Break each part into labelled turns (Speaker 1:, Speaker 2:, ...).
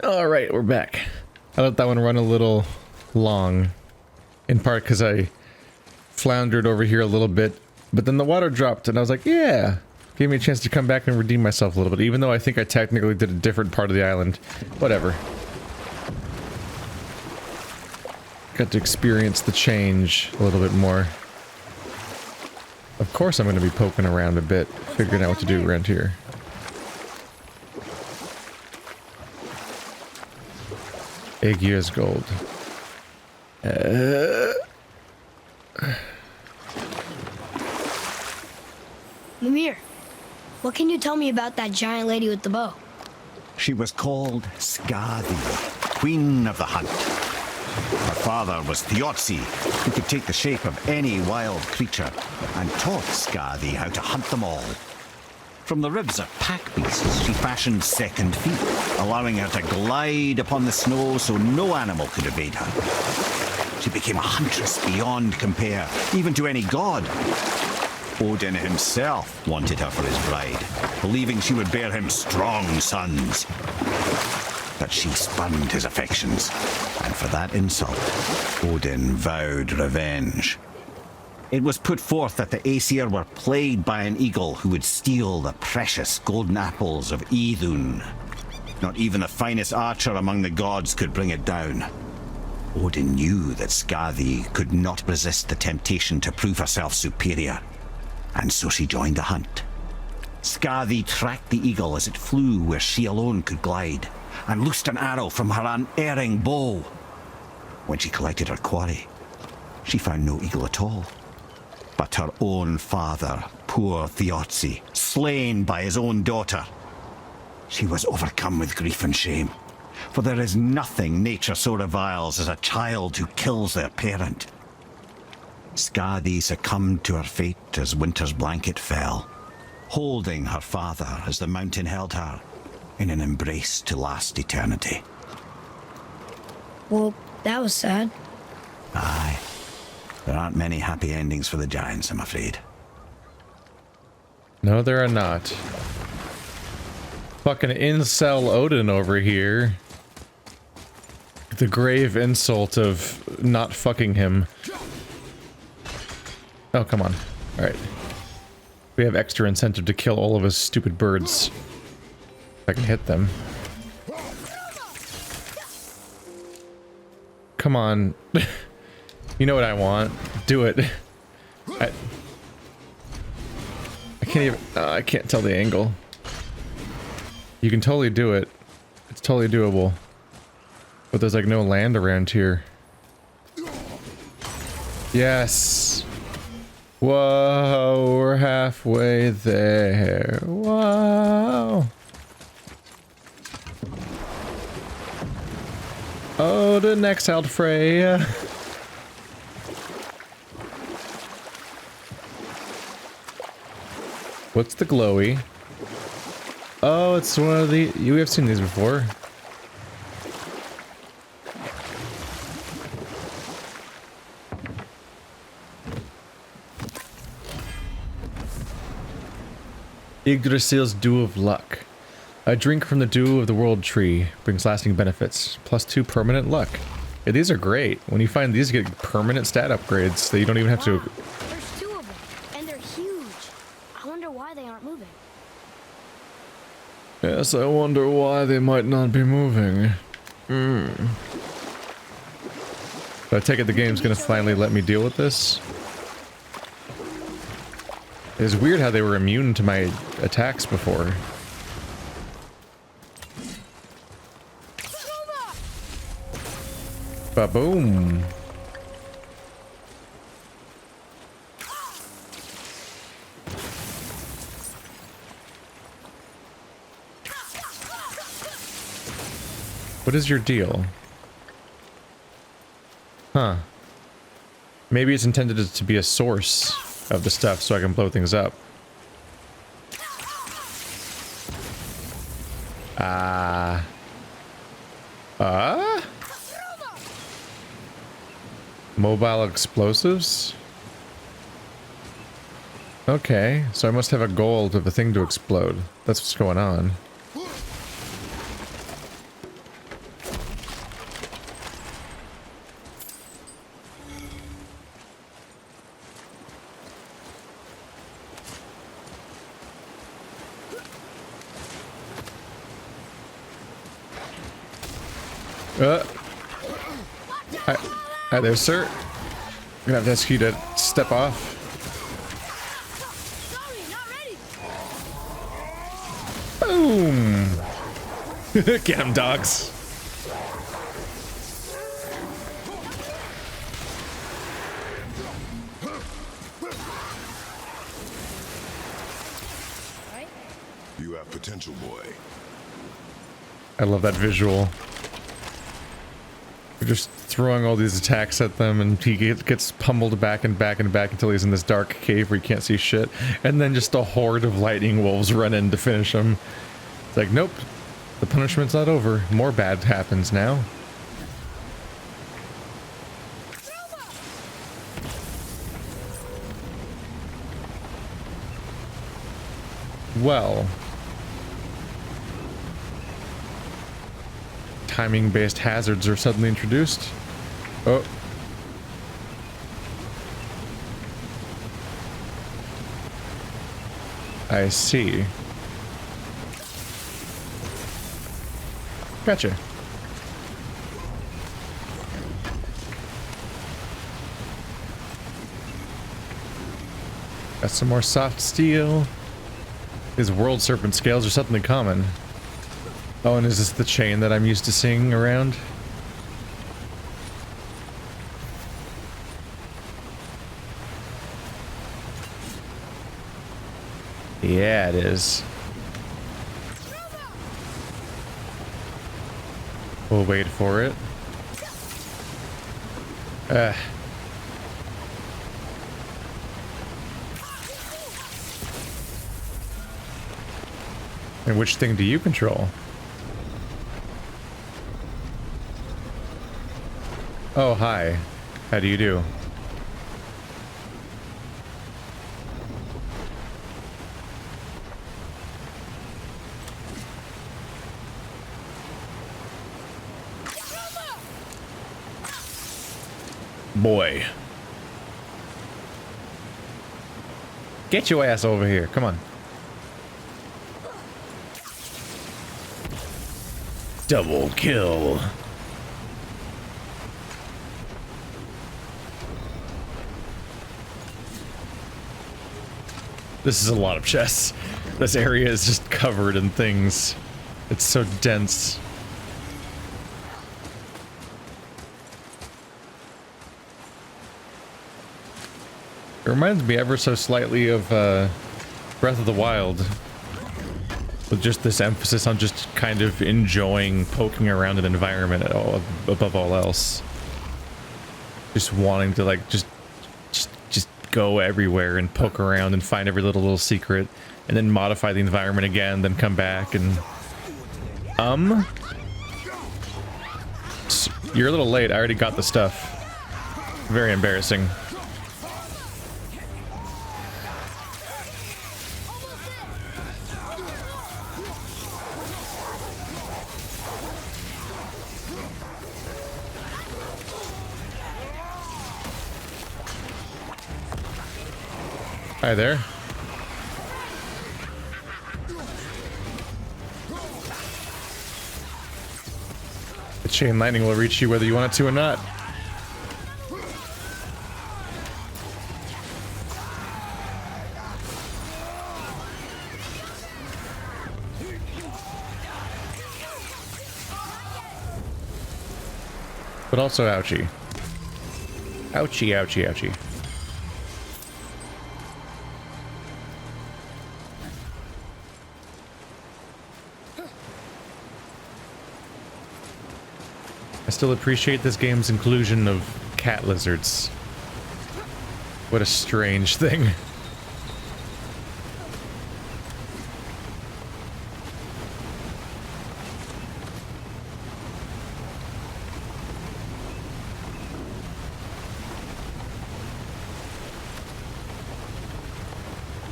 Speaker 1: Alright, we're back. I let that one run a little long. In part because I floundered over here a little bit. But then the water dropped and I was like, yeah. Gave me a chance to come back and redeem myself a little bit. Even though I think I technically did a different part of the island. Whatever. Got to experience the change a little bit more. Of course I'm going to be poking around a bit. Figuring out what to do around here. Aegir's gold.
Speaker 2: Mimir, what can you tell me about that giant lady with the bow?
Speaker 3: She was called Skadi, Queen of the Hunt. Her father was Thjazi, who could take the shape of any wild creature, and taught Skadi how to hunt them all. From the ribs of pack beasts, she fashioned second feet, allowing her to glide upon the snow so no animal could evade her. She became a huntress beyond compare, even to any god. Odin himself wanted her for his bride, believing she would bear him strong sons. But she spurned his affections, and for that insult, Odin vowed revenge. It was put forth that the Aesir were plagued by an eagle who would steal the precious golden apples of Idun. Not even the finest archer among the gods could bring it down. Odin knew that Skadi could not resist the temptation to prove herself superior, and so she joined the hunt. Skadi tracked the eagle as it flew where she alone could glide, and loosed an arrow from her unerring bow. When she collected her quarry, she found no eagle at all, but her own father, poor Thjazi, slain by his own daughter. She was overcome with grief and shame, for there is nothing nature so reviles as a child who kills their parent. Skadi succumbed to her fate as winter's blanket fell, holding her father as the mountain held her in an embrace to last eternity.
Speaker 2: Well, that was sad.
Speaker 3: Aye. There aren't many happy endings for the giants, I'm afraid.
Speaker 1: No, there are not. Fucking incel Odin over here. The grave insult of not fucking him. Oh, come on. Alright. We have extra incentive to kill all of his stupid birds. If I can hit them. Come on. You know what I want. Do it. I can't even... I can't tell the angle. You can totally do it. It's totally doable. But there's like no land around here. Yes! Whoa, we're halfway there. Whoa! Oh, the next exiled Freya. What's the glowy? Oh, it's one of the... You have seen these before. Yggdrasil's Dew of Luck. A drink from the dew of the world tree brings lasting benefits. +2 permanent luck. Yeah, these are great. When you find these, you get permanent stat upgrades that you don't even have to...
Speaker 2: There's 2 of them, and they're huge. I wonder why they aren't moving.
Speaker 1: Yes, I wonder why they might not be moving. But I take it the game's gonna finally let me deal with this. It's weird how they were immune to my attacks before. Ba-boom! What is your deal? Huh. Maybe it's intended to be a source of the stuff so I can blow things up. Mobile explosives? Okay, so I must have a goal of the thing to explode. That's what's going on. Hi, hi there, sir. I'm gonna have to ask you to step off. Boom! Get him, dogs.
Speaker 4: You have potential, boy.
Speaker 1: I love that visual. We're just throwing all these attacks at them, and he gets pummeled back and back and back until he's in this dark cave where he can't see shit. And then just a horde of lightning wolves run in to finish him. It's like, nope, the punishment's not over. More bad happens now. Well, timing-based hazards are suddenly introduced. Oh. I see. Gotcha. Got some more soft steel. His world serpent scales are suddenly common. Oh, and is this the chain that I'm used to seeing around? Yeah, it is. We'll wait for it. And which thing do you control? Oh, hi. How do you do? Boy. Get your ass over here. Come on. Double kill. This is a lot of chests. This area is just covered in things. It's so dense. It reminds me ever so slightly of Breath of the Wild. With just this emphasis on just kind of enjoying poking around an environment at all, above all else. Just wanting to like just go everywhere and poke around and find every little secret, and then modify the environment again, then come back and you're a little late. I already got the stuff. Very embarrassing. Hi there. The chain lightning will reach you whether you want it to or not. But also ouchie. Ouchie, ouchie, ouchie. I still appreciate this game's inclusion of cat lizards. What a strange thing.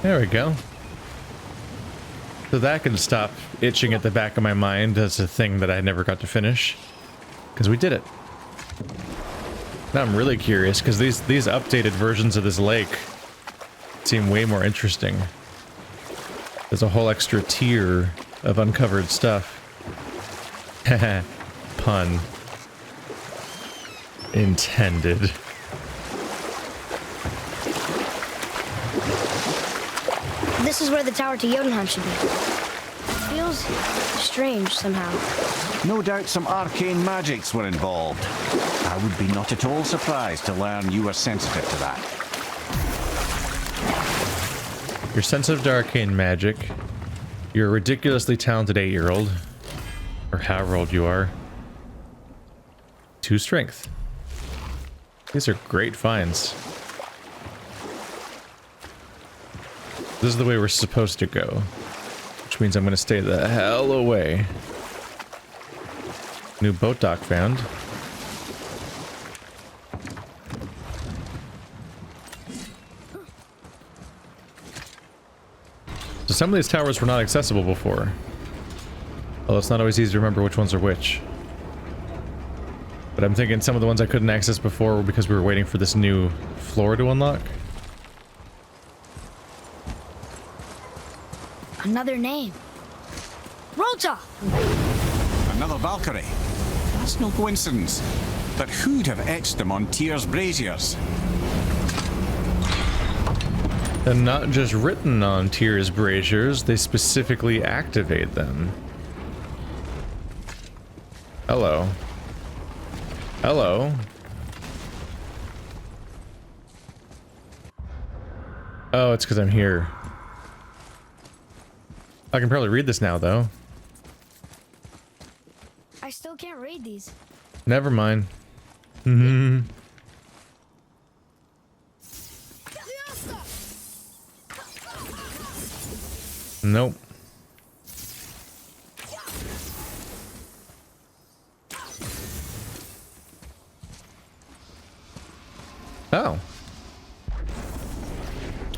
Speaker 1: There we go. So that can stop itching at the back of my mind as a thing that I never got to finish. Because we did it. Now I'm really curious, because these updated versions of this lake seem way more interesting. There's a whole extra tier of uncovered stuff. Haha. Pun. intended.
Speaker 2: This is where the tower to Jotunheim should be. Feels strange somehow.
Speaker 3: No doubt some arcane magics were involved. I would be not at all surprised to learn you were sensitive to that.
Speaker 1: You're sensitive to arcane magic. You're a ridiculously talented 8-year-old. Or however old you are. 2 strength. These are great finds. This is the way we're supposed to go. Which means I'm going to stay the hell away. New boat dock found. So some of these towers were not accessible before. Although it's not always easy to remember which ones are which. But I'm thinking some of the ones I couldn't access before were because we were waiting for this new floor to unlock.
Speaker 2: Another name. Rota!
Speaker 3: Another Valkyrie. That's no coincidence. But who'd have etched them on Tyr's braziers?
Speaker 1: And not just written on Tyr's braziers, they specifically activate them. Hello. Hello. Oh, it's because I'm here. I can probably read this now, though.
Speaker 2: I still can't read these.
Speaker 1: Never mind. Hmm. Nope. Oh.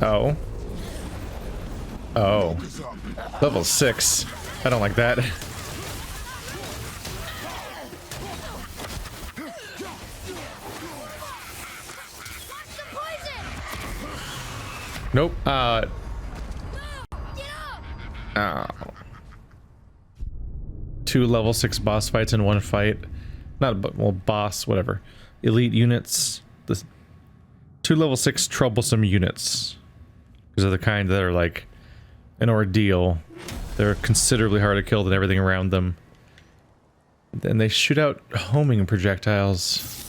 Speaker 1: Oh. Oh. Level 6. I don't like that. Nope. Oh. 2 level 6 boss fights in one fight. Not, well, boss, whatever. Elite units. The 2 level 6 troublesome units. These are the kind that are like an ordeal. They're considerably harder to kill than everything around them. And they shoot out homing projectiles.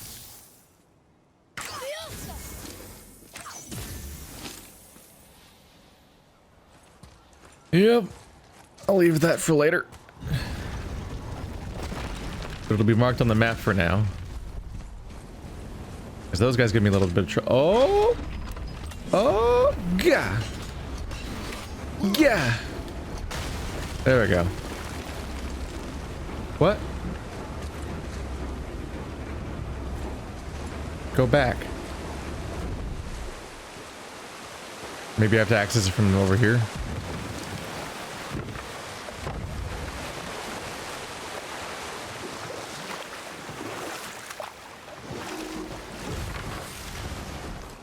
Speaker 1: Yep. I'll leave that for later. But it'll be marked on the map for now. Because those guys give me a little bit of trouble. Oh! Oh! Gah! Yeah! There we go. What? Go back. Maybe I have to access it from over here.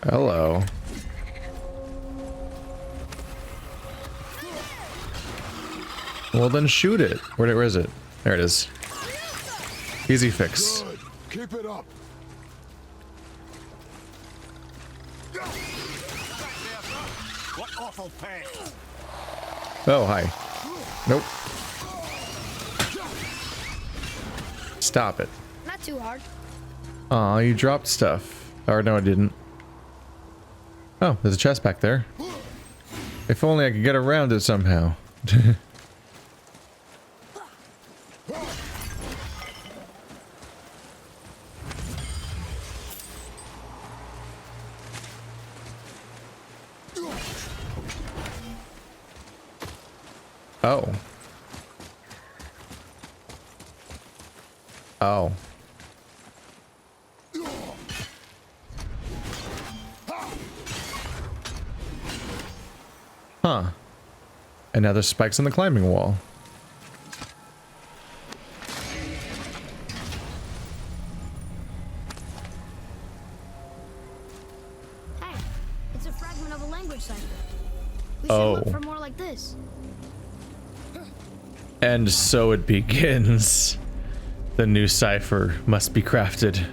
Speaker 1: Hello. Well then shoot it. Where is it? There it is. Easy fix.
Speaker 4: Good. Keep it up.
Speaker 3: What awful pain!
Speaker 1: Oh, hi. Nope. Stop it.
Speaker 2: Not too hard.
Speaker 1: Aw, you dropped stuff. Or no, I didn't. Oh, there's a chest back there. If only I could get around it somehow. Oh. Oh. Huh. And now there's spikes on the climbing wall.
Speaker 2: Hey, it's a fragment of a language cipher. We should
Speaker 1: Oh.
Speaker 2: look for more like this.
Speaker 1: And so it begins. The new cipher must be crafted.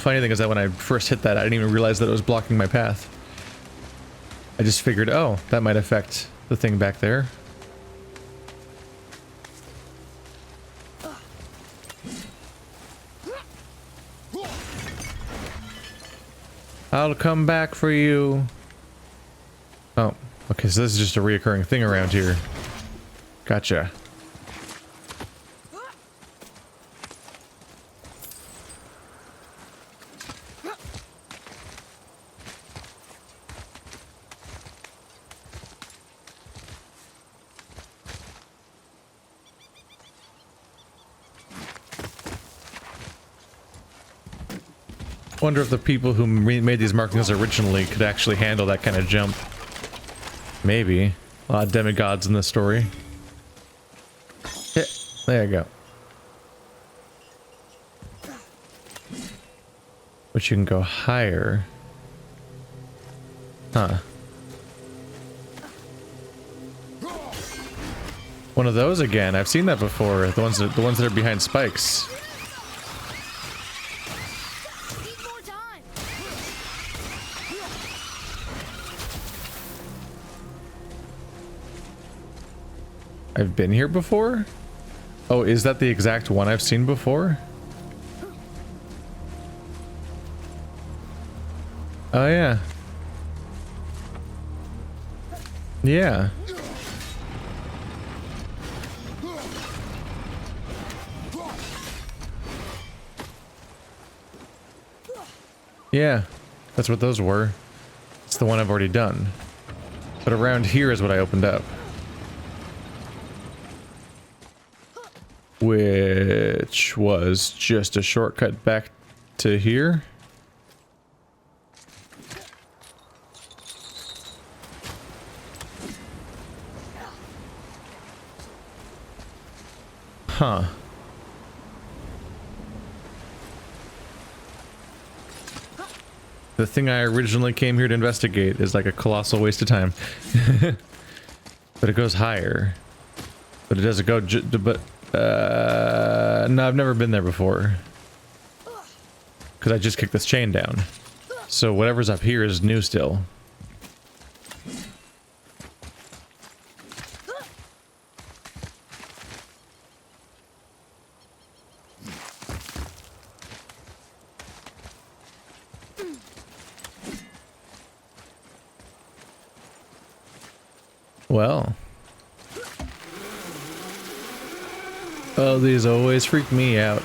Speaker 1: funny thing is that when I first hit that, I didn't even realize that it was blocking my path. I just figured, oh, that might affect the thing back there. I'll come back for you. Oh, okay, so this is just a reoccurring thing around here. Gotcha. Wonder if the people who made these markings originally could actually handle that kind of jump. Maybe. A lot of demigods in this story. Yeah, there you go. But you can go higher. Huh. One of those again. I've seen that before. The ones that are behind spikes. I've been here before? Oh, is that the exact one I've seen before? Oh, yeah. Yeah. Yeah, that's what those were. It's the one I've already done. But around here is what I opened up. Which was just a shortcut back to here. Huh. The thing I originally came here to investigate is like a colossal waste of time. But it goes higher. But it doesn't go no, I've never been there before. Because I just kicked this chain down. So whatever's up here is new still. Well. Oh, these always freak me out.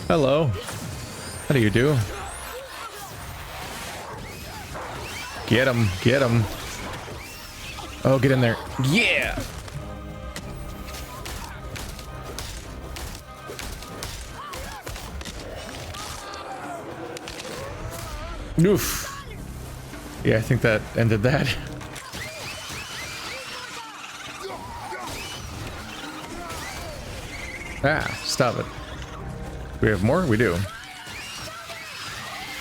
Speaker 1: Hello. How do you do? Get him, get him. Oh, get in there. Yeah! Oof. Yeah, I think that ended that. Ah, stop it. We have more? We do.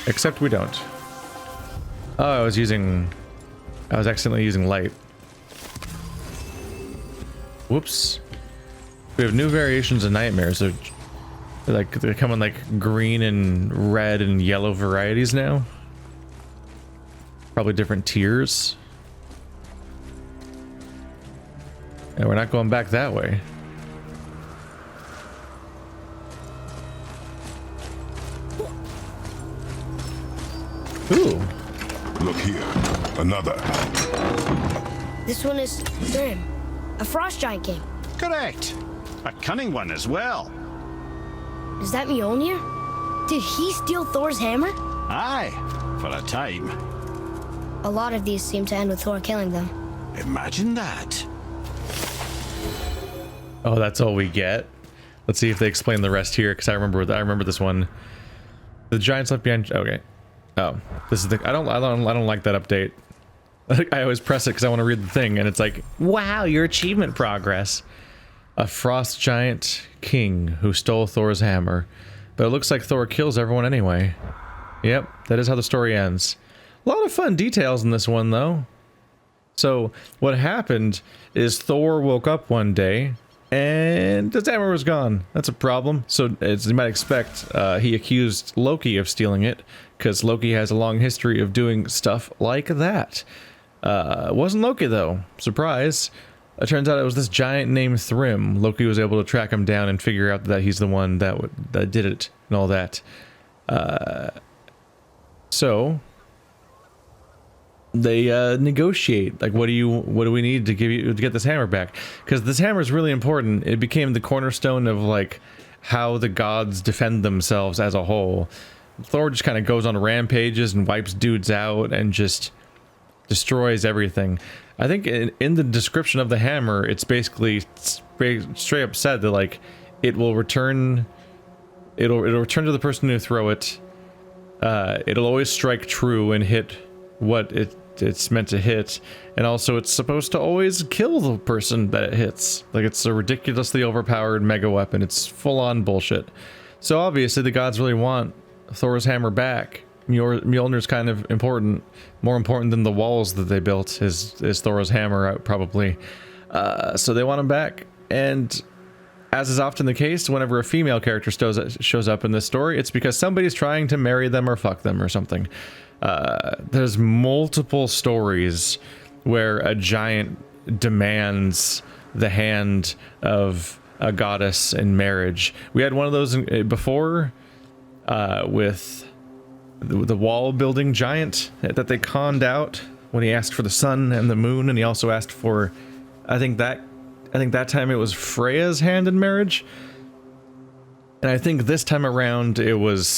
Speaker 1: Except we don't. Oh, I was accidentally using light. Whoops. We have new variations of nightmares. They're come in like green and red and yellow varieties now. Probably different tiers. And we're not going back that way. Ooh.
Speaker 4: Look here. Another.
Speaker 2: This one is Thrym, a frost giant king.
Speaker 3: Correct. A cunning one as well.
Speaker 2: Is that Mjolnir? Did he steal Thor's hammer?
Speaker 3: Aye, for a time.
Speaker 2: A lot of these seem to end with Thor killing them.
Speaker 3: Imagine that.
Speaker 1: Oh, that's all we get? Let's see if they explain the rest here, because I remember this one. The giants left behind. Okay. Oh, this is the. I don't like that update. I always press it because I want to read the thing, and it's like, wow, your achievement progress. A frost giant king who stole Thor's hammer, but it looks like Thor kills everyone anyway. Yep, that is how the story ends. A lot of fun details in this one, though. So what happened is Thor woke up one day, and his hammer was gone. That's a problem. So, as you might expect, he accused Loki of stealing it, because Loki has a long history of doing stuff like that. It wasn't Loki, though. Surprise. It turns out it was this giant named Thrym. Loki was able to track him down and figure out that he's the one that did it and all that. So they negotiate. Like, what do we need to give you to get this hammer back? Because this hammer is really important. It became the cornerstone of like how the gods defend themselves as a whole. Thor just kind of goes on rampages and wipes dudes out and just destroys everything. I think in the description of the hammer, it's basically straight up said that like it'll return to the person who throw it. It'll always strike true and hit what it's meant to hit, and also it's supposed to always kill the person that it hits. Like, it's a ridiculously overpowered mega weapon. It's full-on bullshit. So obviously the gods really want Thor's hammer back. Mjolnir's kind of important, more important than the walls that they built is Thor's hammer, probably. So they want him back, and as is often the case, whenever a female character shows up in this story, it's because somebody's trying to marry them or fuck them or something. There's multiple stories where a giant demands the hand of a goddess in marriage. We had one of those before with the wall building giant that they conned out when he asked for the sun and the moon, and he also asked for, I think that time it was Freya's hand in marriage, and I think this time around it was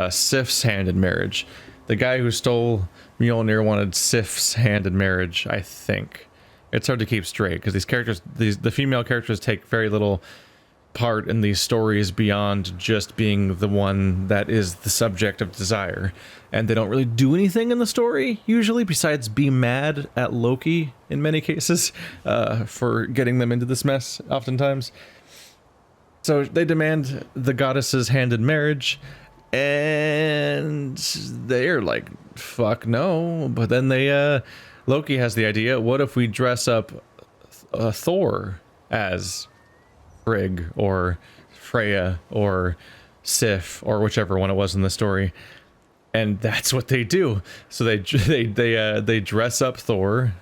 Speaker 1: Sif's hand in marriage. The guy who stole Mjolnir wanted Sif's hand in marriage, I think. It's hard to keep straight because these characters, the female characters, take very little part in these stories beyond just being the one that is the subject of desire, and they don't really do anything in the story usually besides be mad at Loki in many cases for getting them into this mess oftentimes. So they demand the goddess's hand in marriage, and they're like, fuck no. But then Loki has the idea, what if we dress up Thor as Frigg or Freya or Sif or whichever one it was in the story, and that's what they do. So they dress up Thor,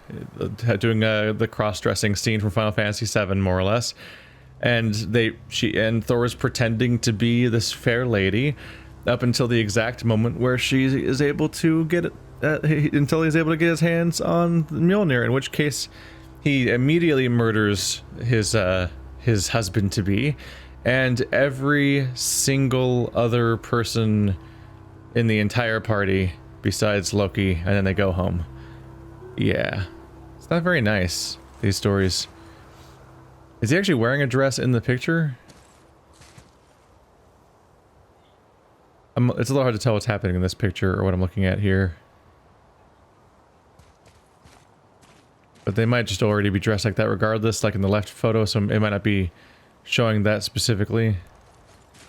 Speaker 1: doing the cross-dressing scene from Final Fantasy VII, more or less, and Thor is pretending to be this fair lady up until the exact moment where she is able to get it, until he's able to get his hands on Mjolnir, in which case he immediately murders his husband-to-be, and every single other person in the entire party besides Loki, and then they go home. Yeah. It's not very nice, these stories. Is he actually wearing a dress in the picture? It's a little hard to tell what's happening in this picture or what I'm looking at here. But they might just already be dressed like that regardless, like in the left photo, so it might not be showing that specifically.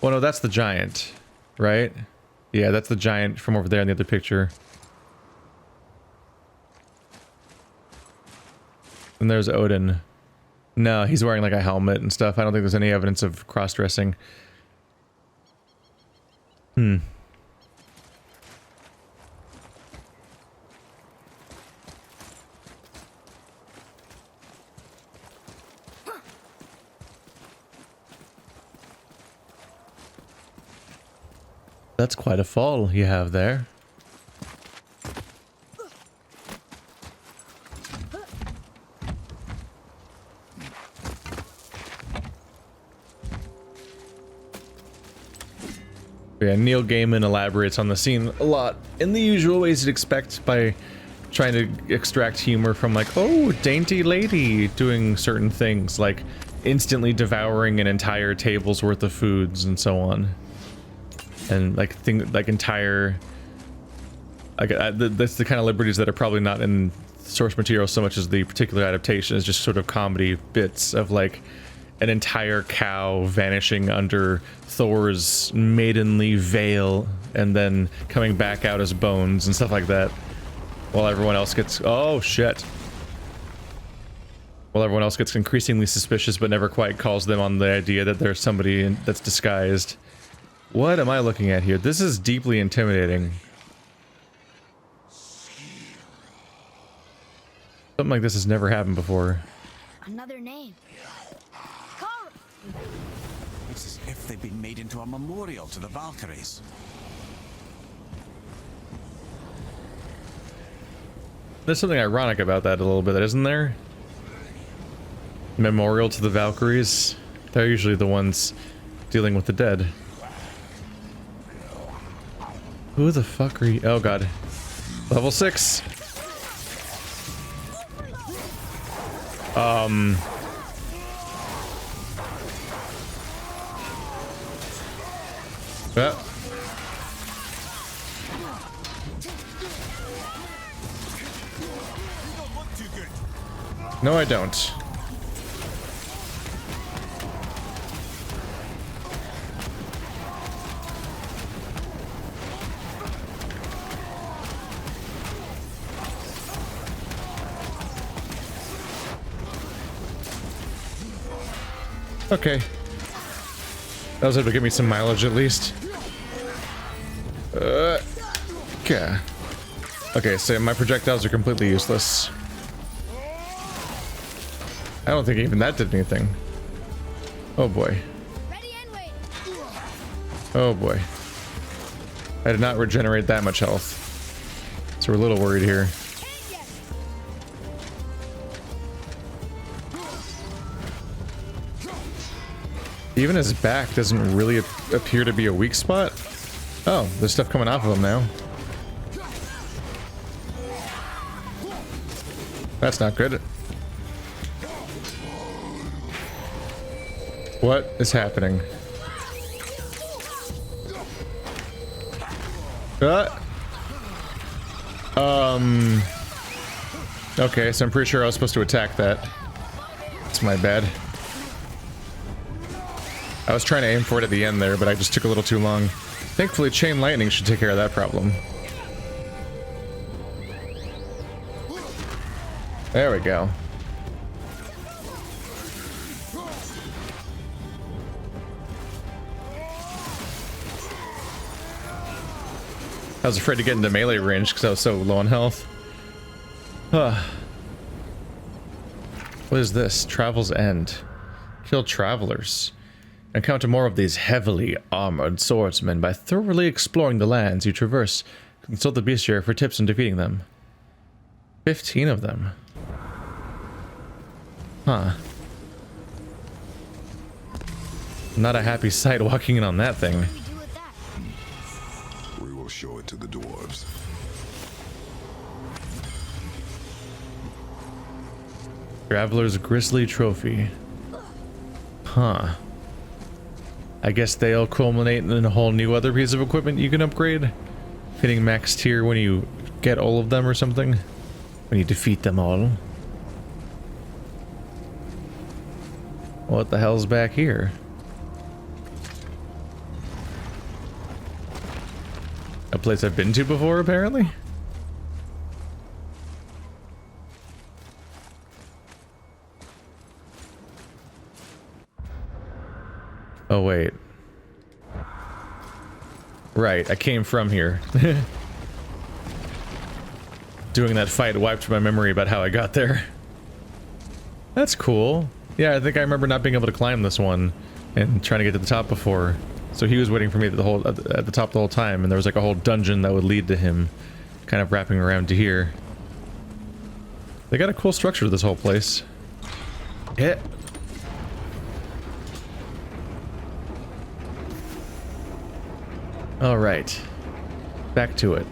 Speaker 1: Well, no, that's the giant, right? Yeah, that's the giant from over there in the other picture. And there's Odin. No, he's wearing like a helmet and stuff. I don't think there's any evidence of cross-dressing. That's quite a fall you have there. Yeah, Neil Gaiman elaborates on the scene a lot in the usual ways you'd expect by trying to extract humor from, like, oh, dainty lady doing certain things, like instantly devouring an entire table's worth of foods and so on. And that's the kind of liberties that are probably not in source material so much as the particular adaptation is just sort of comedy bits of like an entire cow vanishing under Thor's maidenly veil and then coming back out as bones and stuff like that, while everyone else gets, oh shit. while everyone else gets increasingly suspicious but never quite calls them on the idea that there's somebody that's disguised. What am I looking at here? This is deeply intimidating. Something like this has never happened before.
Speaker 2: Another name. Cory!
Speaker 3: It's as if they've been made into a memorial to the Valkyries.
Speaker 1: There's something ironic about that a little bit, isn't there? Memorial to the Valkyries. They're usually the ones dealing with the dead. Who the fuck are you? Oh god. Level 6. Yeah. No, I don't. Okay. That was able to give me some mileage at least. Okay. Okay, so my projectiles are completely useless. I don't think even that did anything. Oh boy.
Speaker 2: Ready and wait.
Speaker 1: Oh boy. I did not regenerate that much health. So we're a little worried here. Even his back doesn't really appear to be a weak spot. Oh, there's stuff coming off of him now. That's not good. What is happening? Okay, so I'm pretty sure I was supposed to attack that. It's my bad. I was trying to aim for it at the end there, but I just took a little too long. Thankfully, chain lightning should take care of that problem. There we go. I was afraid to get into melee range because I was so low on health. What is this? Travel's End. Kill travelers. Encounter more of these heavily armored swordsmen by thoroughly exploring the lands you traverse. Consult the bestiary for tips on defeating them. 15 of them. Huh. Not a happy sight walking in on that thing.
Speaker 2: What do we do with that?
Speaker 4: We will show it to the dwarves.
Speaker 1: Traveler's Grisly Trophy. Huh. I guess they'll culminate in a whole new other piece of equipment you can upgrade. Hitting max tier when you get all of them or something. When you defeat them all. What the hell's back here? A place I've been to before, apparently? Oh, wait. Right, I came from here. Doing that fight wiped my memory about how I got there. That's cool. Yeah, I think I remember not being able to climb this one and trying to get to the top before. So he was waiting for me at the top the whole time, and there was like a whole dungeon that would lead to him, kind of wrapping around to here. They got a cool structure to this whole place. Yeah. All right, back to it.